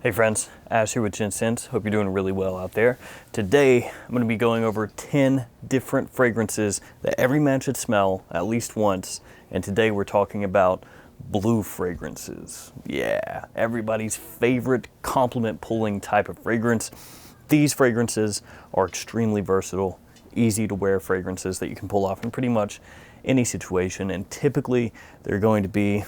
Hey friends, Ash here with Gents. Hope you're doing really well out there. Today, I'm going to be going over 10 different fragrances that every man should smell at least once. And today we're talking about blue fragrances. Yeah, everybody's favorite compliment pulling type of fragrance. These fragrances are extremely versatile, easy to wear fragrances that you can pull off in pretty much any situation. And typically, they're going to be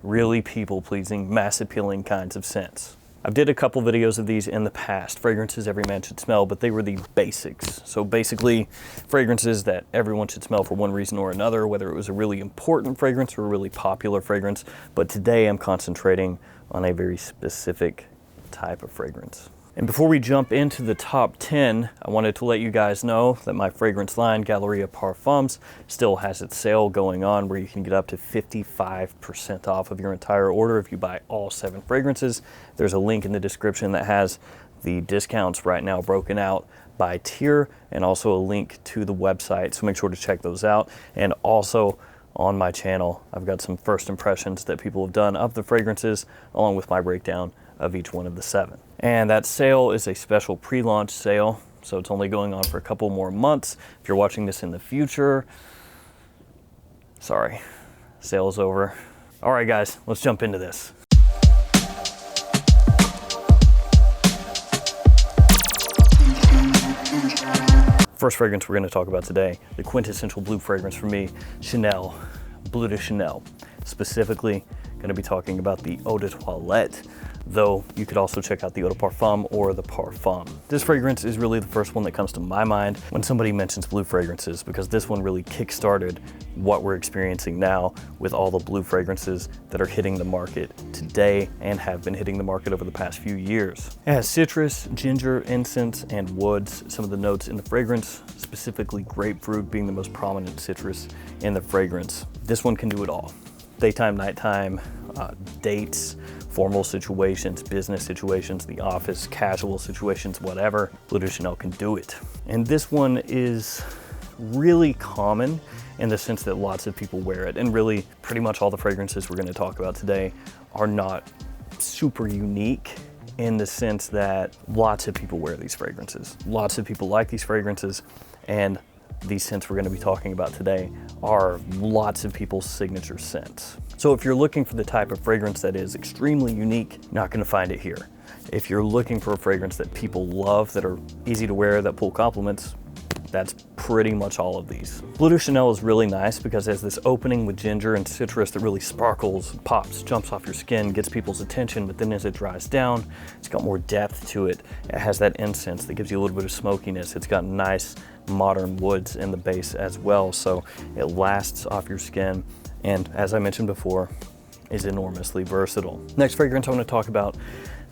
really people-pleasing, mass-appealing kinds of scents. I've did a couple videos of these in the past, fragrances every man should smell, but they were the basics. So basically, fragrances that everyone should smell for one reason or another, whether it was a really important fragrance or a really popular fragrance. But today I'm concentrating on a very specific type of fragrance. And before we jump into the top 10, I wanted to let you guys know that my fragrance line, Galeria Parfums, still has its sale going on where you can get up to 55% off of your entire order if you buy all 7 fragrances. There's a link in the description that has the discounts right now broken out by tier and also a link to the website, so make sure to check those out. And also on my channel, I've got some first impressions that people have done of the fragrances along with my breakdown of each one of the 7. And that sale is a special pre-launch sale, so it's only going on for a couple more months. If you're watching this in the future, sorry, sale's over. All right guys, let's jump into this. First fragrance we're going to talk about today, the quintessential blue fragrance for me, Chanel, Bleu de Chanel. Specifically, going to be talking about the Eau de Toilette, though you could also check out the Eau de Parfum or the Parfum. This fragrance is really the first one that comes to my mind when somebody mentions blue fragrances, because this one really kick-started what we're experiencing now with all the blue fragrances that are hitting the market today and have been hitting the market over the past few years. It has citrus, ginger, incense, and woods. Some of the notes in the fragrance, specifically grapefruit being the most prominent citrus in the fragrance. This one can do it all. Daytime, nighttime, dates, formal situations, business situations, the office, casual situations, whatever. Bleu de Chanel can do it. And this one is really common in the sense that lots of people wear it. And really, pretty much all the fragrances we're going to talk about today are not super unique in the sense that lots of people wear these fragrances. Lots of people like these fragrances, and these scents we're going to be talking about today are lots of people's signature scents. So if you're looking for the type of fragrance that is extremely unique, you're not going to find it here. If you're looking for a fragrance that people love, that are easy to wear, that pull compliments, that's pretty much all of these. Bleu de Chanel is really nice because it has this opening with ginger and citrus that really sparkles, pops, jumps off your skin, gets people's attention, but then as it dries down, it's got more depth to it. It has that incense that gives you a little bit of smokiness. It's got nice modern woods in the base as well, so it lasts off your skin, and as I mentioned before, is enormously versatile. Next fragrance I want to talk about,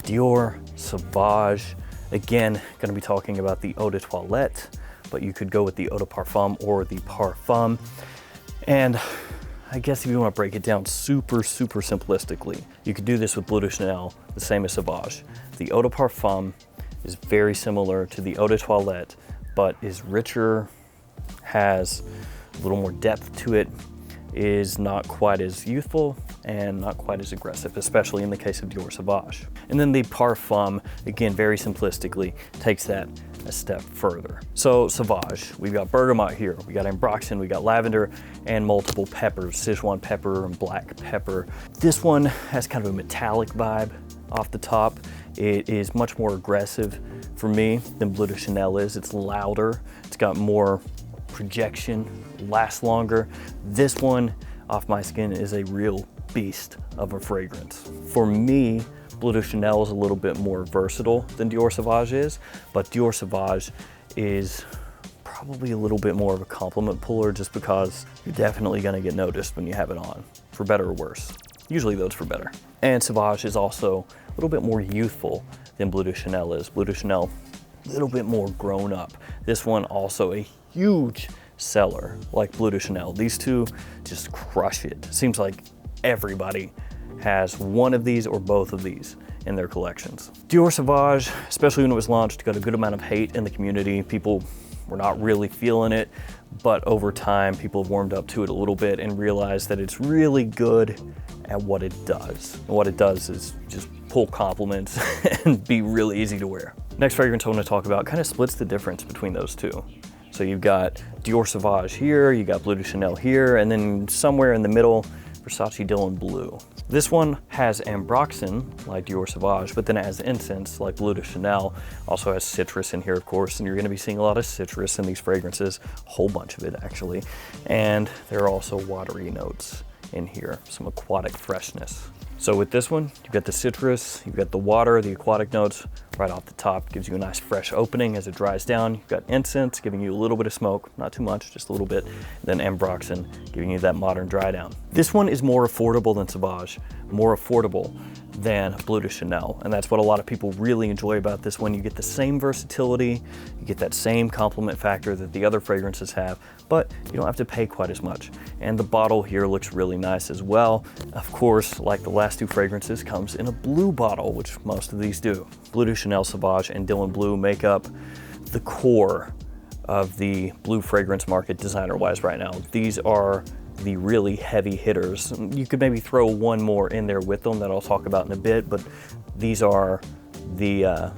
Dior Savage. Again, going to be talking about the Eau de Toilette, but you could go with the Eau de Parfum or the Parfum. And I guess if you want to break it down super simplistically, you could do this with Bleu de Chanel, the same as Savage. The Eau de Parfum is very similar to the Eau de Toilette, but is richer, has a little more depth to it, is not quite as youthful and not quite as aggressive, especially in the case of Dior Savage. And then the Parfum, again, very simplistically, takes that a step further. So Savage, we've got bergamot here, we got ambroxan, we got lavender, and multiple peppers, Sichuan pepper and black pepper. This one has kind of a metallic vibe off the top. It is much more aggressive for me than Bleu de Chanel is. It's louder, it's got more projection, lasts longer. This one off my skin is a real beast of a fragrance. For me, Bleu de Chanel is a little bit more versatile than Dior Savage is, but Dior Savage is probably a little bit more of a compliment puller just because you're definitely gonna get noticed when you have it on, for better or worse. Usually though it's for better. And Savage is also a little bit more youthful than Bleu de Chanel is. Bleu de Chanel, a little bit more grown up. This one also a huge seller like Bleu de Chanel. These two just crush it. Seems like everybody has one of these or both of these in their collections. Dior Savage, especially when it was launched, got a good amount of hate in the community. People were not really feeling it, but over time, people have warmed up to it a little bit and realized that it's really good at what it does. And what it does is just pull compliments and be really easy to wear. Next fragrance I want to talk about kind of splits the difference between those two. So you've got Dior Savage here, you got Bleu de Chanel here, and then somewhere in the middle, Versace Dylan Blue. This one has ambroxan, like Dior Savage, but then it has incense, like Bleu de Chanel. Also has citrus in here, of course, and you're gonna be seeing a lot of citrus in these fragrances, a whole bunch of it, actually. And there are also watery notes in here, some aquatic freshness. So with this one, you've got the citrus, you've got the water, the aquatic notes right off the top. Gives you a nice fresh opening as it dries down. You've got incense giving you a little bit of smoke, not too much, just a little bit. Then ambroxan giving you that modern dry down. This one is more affordable than Savage, more affordable than Bleu de Chanel. And that's what a lot of people really enjoy about this one. You get the same versatility, you get that same compliment factor that the other fragrances have, but you don't have to pay quite as much. And the bottle here looks really nice as well. Of course, like the last two fragrances, comes in a blue bottle, which most of these do. Bleu de Chanel, Savage, and Dylan Blue make up the core of the blue fragrance market designer-wise right now. These are the really heavy hitters. You could maybe throw one more in there with them that I'll talk about in a bit, but these are the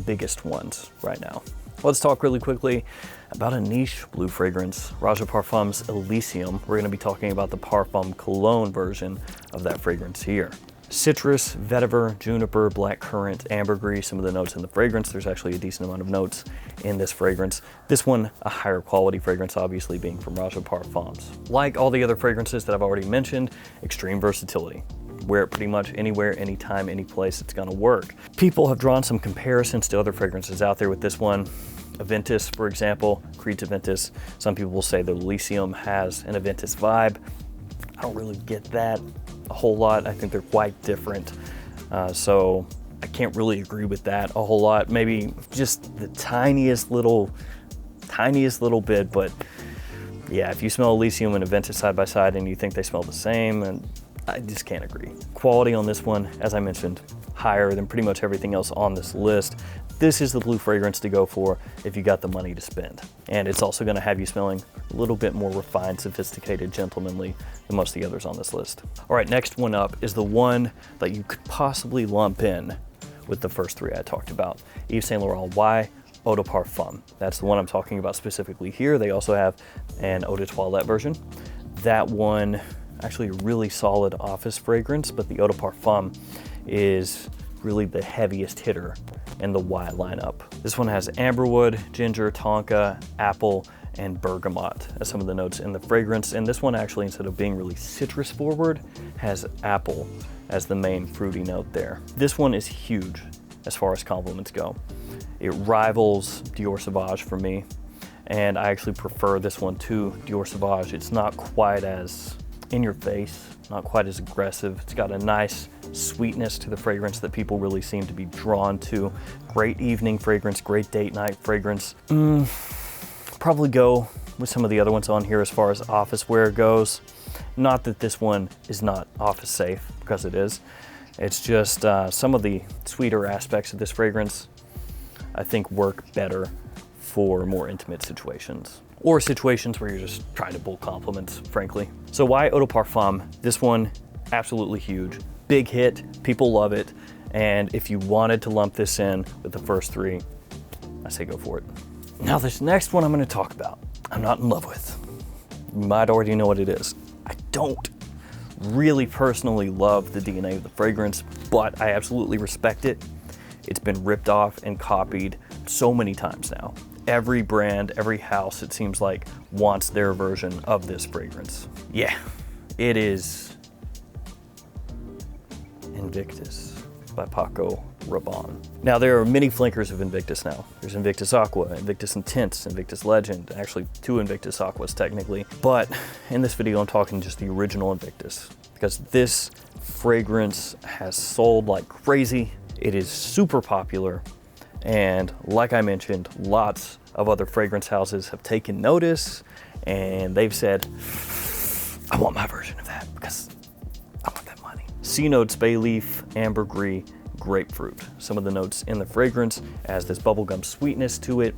biggest ones right now. Let's talk really quickly about a niche blue fragrance, Raja Parfum's Elysium. We're gonna be talking about the Parfum Cologne version of that fragrance here. Citrus, vetiver, juniper, blackcurrant, ambergris, some of the notes in the fragrance. There's actually a decent amount of notes in this fragrance. This one, a higher quality fragrance, obviously being from Raja Parfums. Like all the other fragrances that I've already mentioned, extreme versatility. Wear it pretty much anywhere, anytime, any place, it's gonna work. People have drawn some comparisons to other fragrances out there with this one. Aventus, for example, Creed's Aventus. Some people will say the Elysium has an Aventus vibe. I don't really get that a whole lot. I think they're quite different. So I can't really agree with that a whole lot. Maybe just the tiniest little bit, but yeah, if you smell Elysium and Aventus side by side and you think they smell the same, and I just can't agree. Quality on this one, as I mentioned, higher than pretty much everything else on this list. This is the blue fragrance to go for if you got the money to spend. And it's also gonna have you smelling a little bit more refined, sophisticated, gentlemanly than most of the others on this list. All right, next one up is the one that you could possibly lump in with the first three I talked about. Yves Saint Laurent, why? Eau de Parfum. That's the one I'm talking about specifically here. They also have an Eau de Toilette version. That one, actually a really solid office fragrance, but the Eau de Parfum is really the heaviest hitter in the Y lineup. This one has amberwood, ginger, tonka, apple, and bergamot as some of the notes in the fragrance. And this one actually, instead of being really citrus forward, has apple as the main fruity note there. This one is huge as far as compliments go. It rivals Dior Savage for me, and I actually prefer this one to Dior Savage. It's not quite as in your face, not quite as aggressive. It's got a nice sweetness to the fragrance that people really seem to be drawn to. Great evening fragrance, great date night fragrance. Probably go with some of the other ones on here as far as office wear goes. Not that this one is not office safe, because it is. It's just some of the sweeter aspects of this fragrance I think work better for more intimate situations, or situations where you're just trying to pull compliments, frankly. So why Eau de Parfum? This one, absolutely huge. Big hit, people love it. And if you wanted to lump this in with the first three, I say go for it. Now this next one I'm gonna talk about, I'm not in love with. You might already know what it is. I don't really personally love the DNA of the fragrance, but I absolutely respect it. It's been ripped off and copied so many times now. Every brand, every house, it seems like, wants their version of this fragrance. Yeah, it is Invictus by Paco Rabanne. Now there are many flankers of Invictus now. There's Invictus Aqua, Invictus Intense, Invictus Legend, actually 2 Invictus Aquas technically. But in this video, I'm talking just the original Invictus, because this fragrance has sold like crazy. It is super popular. And like I mentioned, lots of other fragrance houses have taken notice and they've said, I want my version of that because I want that money. C notes, bay leaf, ambergris, grapefruit. Some of the notes in the fragrance has this bubblegum sweetness to it.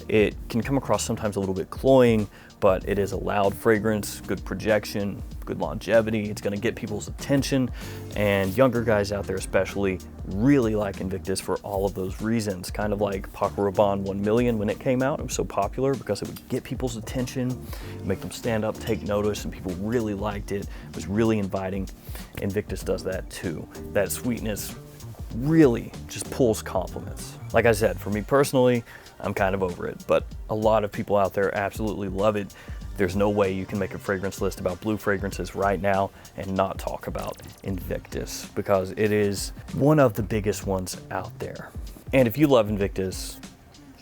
It can come across sometimes a little bit cloying, but it is a loud fragrance, good projection, good longevity. It's gonna get people's attention, and younger guys out there especially really like Invictus for all of those reasons. Kind of like Paco Rabanne 1 million when it came out. It was so popular because it would get people's attention, make them stand up, take notice, and people really liked it. It was really inviting. Invictus does that too. That sweetness really just pulls compliments. Like I said, for me personally, I'm kind of over it, but a lot of people out there absolutely love it. There's no way you can make a fragrance list about blue fragrances right now and not talk about Invictus, because it is one of the biggest ones out there. And if you love Invictus,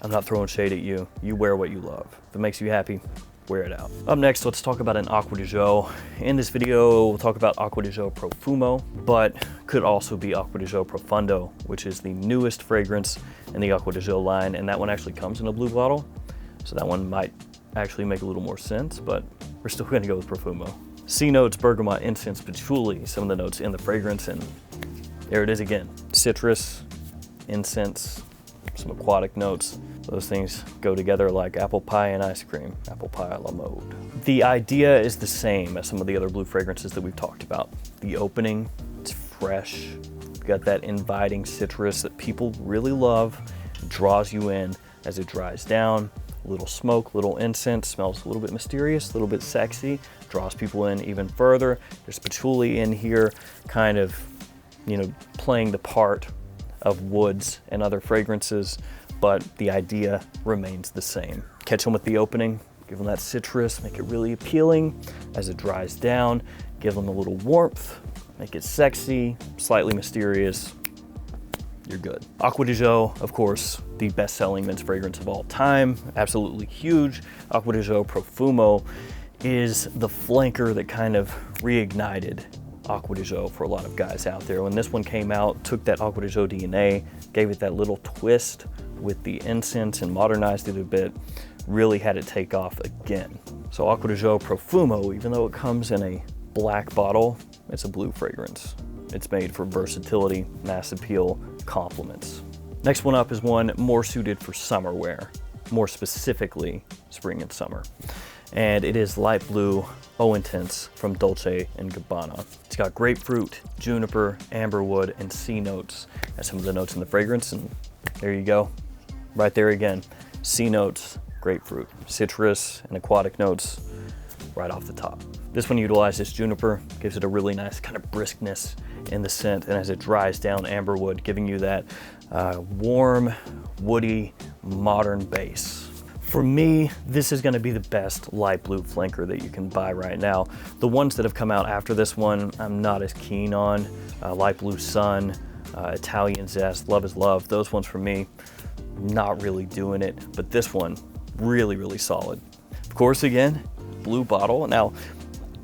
I'm not throwing shade at you. You wear what you love. If it makes you happy, wear it out. Up next, let's talk about an Aqua Dijo. In this video, we'll talk about Aqua Dijo Profumo, but could also be Aqua Dijo Profundo, which is the newest fragrance in the Aqua Dijo line, and that one actually comes in a blue bottle, so that one might actually make a little more sense, but we're still gonna go with Profumo. C notes, bergamot, incense, patchouli, some of the notes in the fragrance, and there it is again. Citrus, incense, some aquatic notes. Those things go together like apple pie and ice cream, apple pie a la mode. The idea is the same as some of the other blue fragrances that we've talked about. The opening, it's fresh. You've got that inviting citrus that people really love, draws you in as it dries down. A little smoke, little incense, smells a little bit mysterious, a little bit sexy, draws people in even further. There's patchouli in here, kind of, you know, playing the part of woods and other fragrances, but the idea remains the same. Catch them with the opening, give them that citrus, make it really appealing. As it dries down, give them a little warmth, make it sexy, slightly mysterious. You're good. Aqua Dijo, of course, the best-selling men's fragrance of all time, absolutely huge. Aqua Dijo Profumo is the flanker that kind of reignited Aqua Dijo for a lot of guys out there. When this one came out, took that Aqua Dijo DNA, gave it that little twist with the incense and modernized it a bit, really had it take off again. So Aqua Dijo Profumo, even though it comes in a black bottle, it's a blue fragrance. It's made for versatility, mass appeal, compliments. Next one up is one more suited for summer wear, more specifically spring and summer. And it is light blue Eau Intense from Dolce & Gabbana. It's got grapefruit, juniper, amberwood, and sea notes as some of the notes in the fragrance, and there you go. Right there again, sea notes, grapefruit, citrus, and aquatic notes right off the top. This one utilizes juniper, gives it a really nice kind of briskness in the scent, and as it dries down, amberwood, giving you that warm, woody, modern base. For me, this is gonna be the best light blue flanker that you can buy right now. The ones that have come out after this one, I'm not as keen on. Light Blue Sun, Italian Zest, Love is Love, those ones for me, not really doing it, but this one, really, really solid. Of course, again, blue bottle. Now,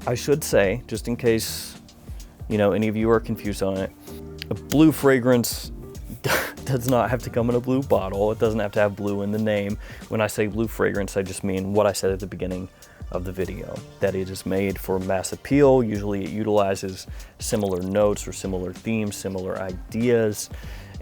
I should say, just in case, you know, any of you are confused on it, a blue fragrance does not have to come in a blue bottle. It doesn't have to have blue in the name. When I say blue fragrance, I just mean what I said at the beginning of the video, that it is made for mass appeal. Usually it utilizes similar notes or similar themes, similar ideas,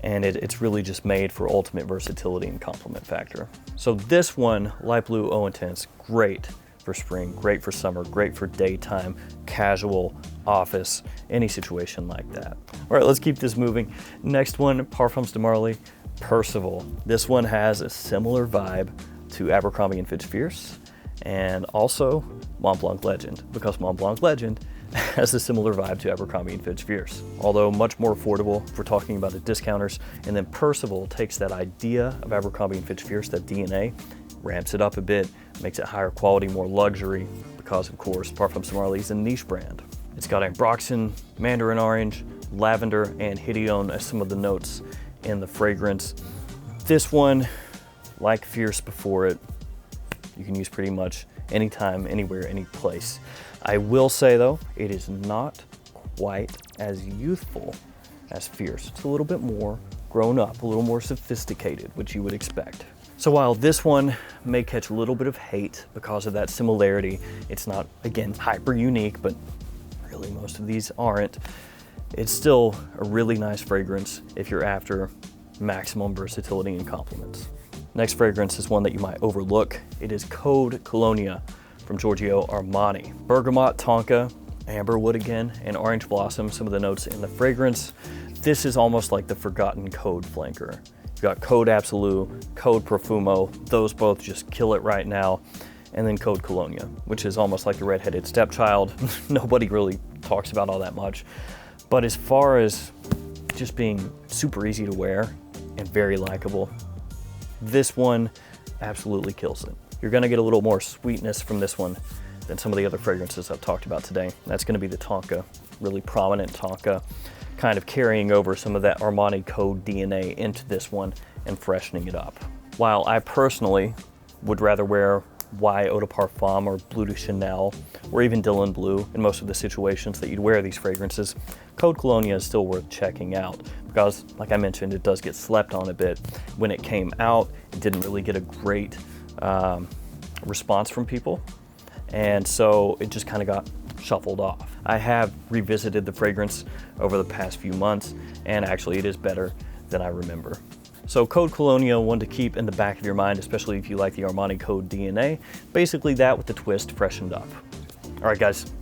and it's really just made for ultimate versatility and complement factor. So this one, Light Blue Eau Intense, great for spring, great for summer, great for daytime, casual, office, any situation like that. All right, let's keep this moving. Next one, Parfums de Marly, Percival. This one has a similar vibe to Abercrombie & Fitch Fierce, and also Mont Blanc Legend, because Mont Blanc Legend has a similar vibe to Abercrombie & Fitch Fierce, although much more affordable if we're talking about the discounters. And then Percival takes that idea of Abercrombie & Fitch Fierce, that DNA, ramps it up a bit, makes it higher quality, more luxury, because of course Parfums de Marly is a niche brand. It's got ambroxan, mandarin orange, lavender, and hedione as some of the notes in the fragrance. This one, like Fierce before it, you can use pretty much anytime, anywhere, any place. I will say though, it is not quite as youthful as Fierce. It's a little bit more grown up, a little more sophisticated, which you would expect. So while this one may catch a little bit of hate because of that similarity, it's not, again, hyper unique, but really most of these aren't. It's still a really nice fragrance if you're after maximum versatility and compliments. Next fragrance is one that you might overlook. It is Code Colonia from Giorgio Armani. Bergamot, tonka, amberwood again, and orange blossom, some of the notes in the fragrance. This is almost like the forgotten Code flanker. You've got Code Absolute, Code Profumo, those both just kill it right now. And then Code Colonia, which is almost like the redheaded stepchild. Nobody really talks about all that much. But as far as just being super easy to wear and very likable, this one absolutely kills it. You're gonna get a little more sweetness from this one than some of the other fragrances I've talked about today. That's gonna be the tonka, really prominent tonka, kind of carrying over some of that Armani Code DNA into this one and freshening it up. While I personally would rather wear Y Eau de Parfum or Bleu de Chanel or even Dylan Blue in most of the situations that you'd wear these fragrances, Code Colonia is still worth checking out because, like I mentioned, it does get slept on a bit. When it came out, it didn't really get a great response from people, and so it just kind of got shuffled off. I have revisited the fragrance over the past few months, and actually it is better than I remember. So Code Colonia, one to keep in the back of your mind, especially if you like the Armani Code DNA. Basically that with the twist freshened up. All right, guys,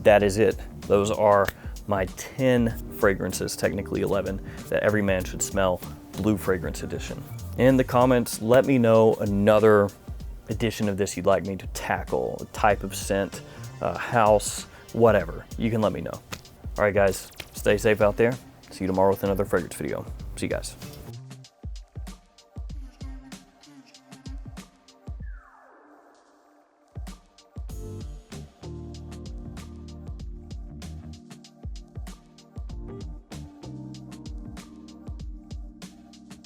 that is it. Those are my 10 fragrances, technically 11, that every man should smell, Blue Fragrance Edition. In the comments, let me know another edition of this you'd like me to tackle, a type of scent, house, whatever. You can let me know. All right, guys, stay safe out there. See you tomorrow with another fragrance video. See you guys.